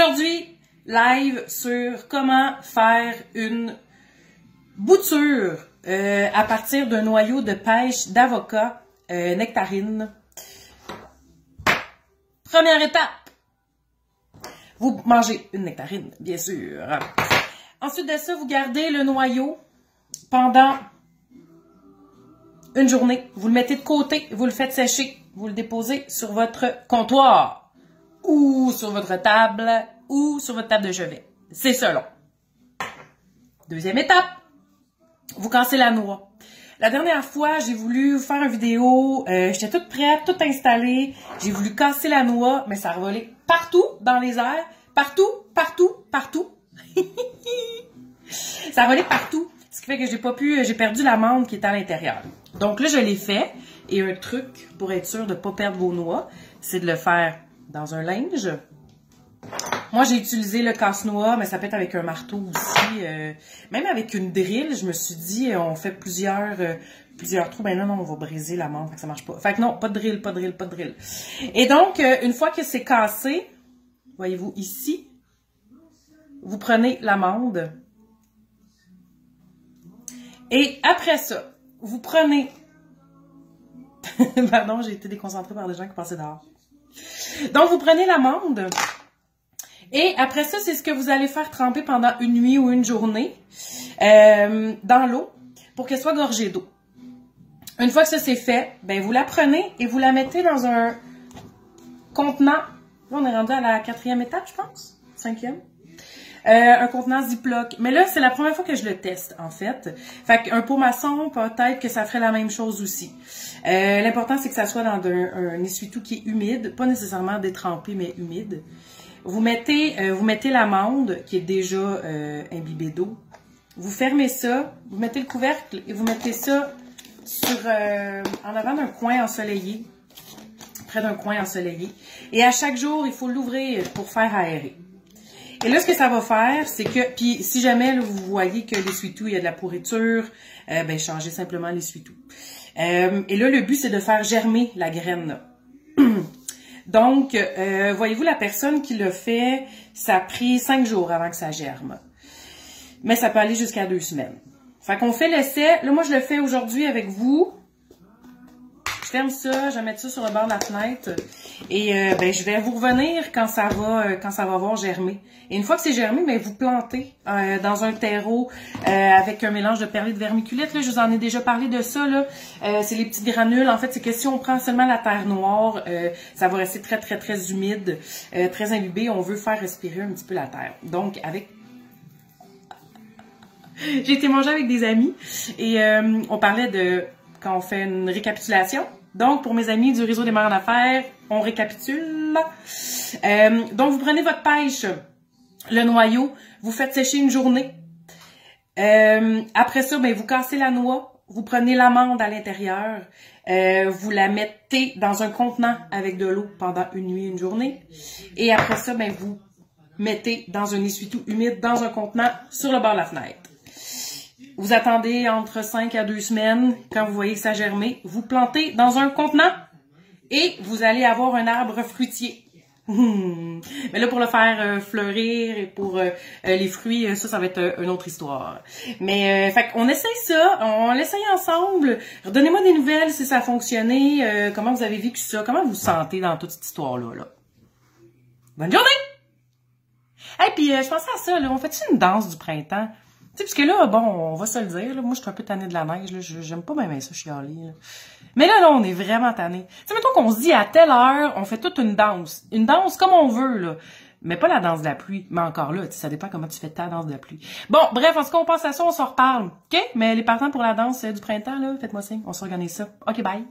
Aujourd'hui, live sur comment faire une bouture à partir d'un noyau de pêche d'avocat nectarine. Première étape, vous mangez une nectarine, bien sûr. Ensuite de ça, vous gardez le noyau pendant une journée. Vous le mettez de côté, vous le faites sécher, vous le déposez sur votre comptoir ou sur votre table ou sur votre table de chevet. C'est selon. Deuxième étape, vous cassez la noix. La dernière fois, j'ai voulu faire une vidéo, j'étais toute prête, toute installée. J'ai voulu casser la noix, mais ça a volé partout dans les airs. Partout, partout, partout. Ça a volé partout. Ce qui fait que j'ai perdu l'amande qui est à l'intérieur. Donc là, je l'ai fait. Et un truc pour être sûr de ne pas perdre vos noix, c'est de le faire dans un linge. Moi, j'ai utilisé le casse-noix, mais ça peut être avec un marteau aussi. Même avec une drill, je me suis dit, on fait plusieurs trous. Ben non, on va briser l'amande, fait que ça marche pas. Fait que non, pas de drill, pas de drill, pas de drill. Et donc, une fois que c'est cassé, voyez-vous ici, vous prenez l'amande. Et après ça, vous prenez... Pardon, j'ai été déconcentrée par des gens qui passaient dehors. Donc, vous prenez l'amande. Et après ça, c'est ce que vous allez faire tremper pendant une nuit ou une journée dans l'eau pour qu'elle soit gorgée d'eau. Une fois que ça c'est fait, ben vous la prenez et vous la mettez dans un contenant. Là, on est rendu à la 4e étape, je pense. 5e. Un contenant Ziploc. Mais là, c'est la première fois que je le teste, en fait. Fait qu'un pot maçon, peut-être que ça ferait la même chose aussi. L'important, c'est que ça soit dans un essuie-tout qui est humide. Pas nécessairement détrempé, mais humide. Vous mettez l'amande qui est déjà imbibée d'eau. Vous fermez ça, vous mettez le couvercle et vous mettez ça en avant d'un coin ensoleillé. Près d'un coin ensoleillé. Et à chaque jour, il faut l'ouvrir pour faire aérer. Et là, ce que ça va faire, c'est que, puis si jamais là, vous voyez que l'essuie-tout, il y a de la pourriture, ben changez simplement l'essuie-tout. Et là, le but, c'est de faire germer la graine. Là. Donc, voyez-vous, la personne qui l'a fait, ça a pris 5 jours avant que ça germe. Mais ça peut aller jusqu'à 2 semaines. Fait qu'on fait l'essai. Là, moi, je le fais aujourd'hui avec vous. Je ferme ça, je vais mettre ça sur le bord de la fenêtre. Et ben, je vais vous revenir quand ça va avoir germé. Et une fois que c'est germé, ben, vous plantez dans un terreau avec un mélange de perlée de vermiculite. Là, je vous en ai déjà parlé de ça. Là. C'est les petites granules. En fait, c'est que si on prend seulement la terre noire, ça va rester très, très, très humide, très imbibé. On veut faire respirer un petit peu la terre. Donc, avec... J'ai été manger avec des amis et on parlait de... quand on fait une récapitulation. Donc, pour mes amis du réseau des mères en affaires, on récapitule. Donc, vous prenez votre pêche, le noyau, vous faites sécher une journée. Après ça, ben, vous cassez la noix, vous prenez l'amande à l'intérieur, vous la mettez dans un contenant avec de l'eau pendant une nuit, une journée. Et après ça, ben, vous mettez dans un essuie-tout humide, dans un contenant sur le bord de la fenêtre. Vous attendez entre 5 à 2 semaines. Quand vous voyez que ça a germé, vous plantez dans un contenant et vous allez avoir un arbre fruitier. Mais là, pour le faire fleurir et pour les fruits, ça va être une autre histoire. Mais fait qu'on essaye ça, on l'essaye ensemble. Redonnez-moi des nouvelles si ça a fonctionné, comment vous avez vécu ça, comment vous vous sentez dans toute cette histoire-là. Là. Bonne journée! Et puis, je pensais à ça, là, on fait-tu une danse du printemps? Tu sais, parce que là, bon, on va se le dire, là, moi, je suis un peu tannée de la neige, là, j'aime pas même ça, chialer, là. Mais là, on est vraiment tannée. Tu sais, mettons qu'on se dit à telle heure, on fait toute une danse comme on veut, là. Mais pas la danse de la pluie, mais encore là, ça dépend comment tu fais ta danse de la pluie. Bon, bref, en ce qu'on pense à ça, on s'en reparle, OK? Mais les partants pour la danse du printemps, là, faites-moi signe, on s'organise ça. OK, bye!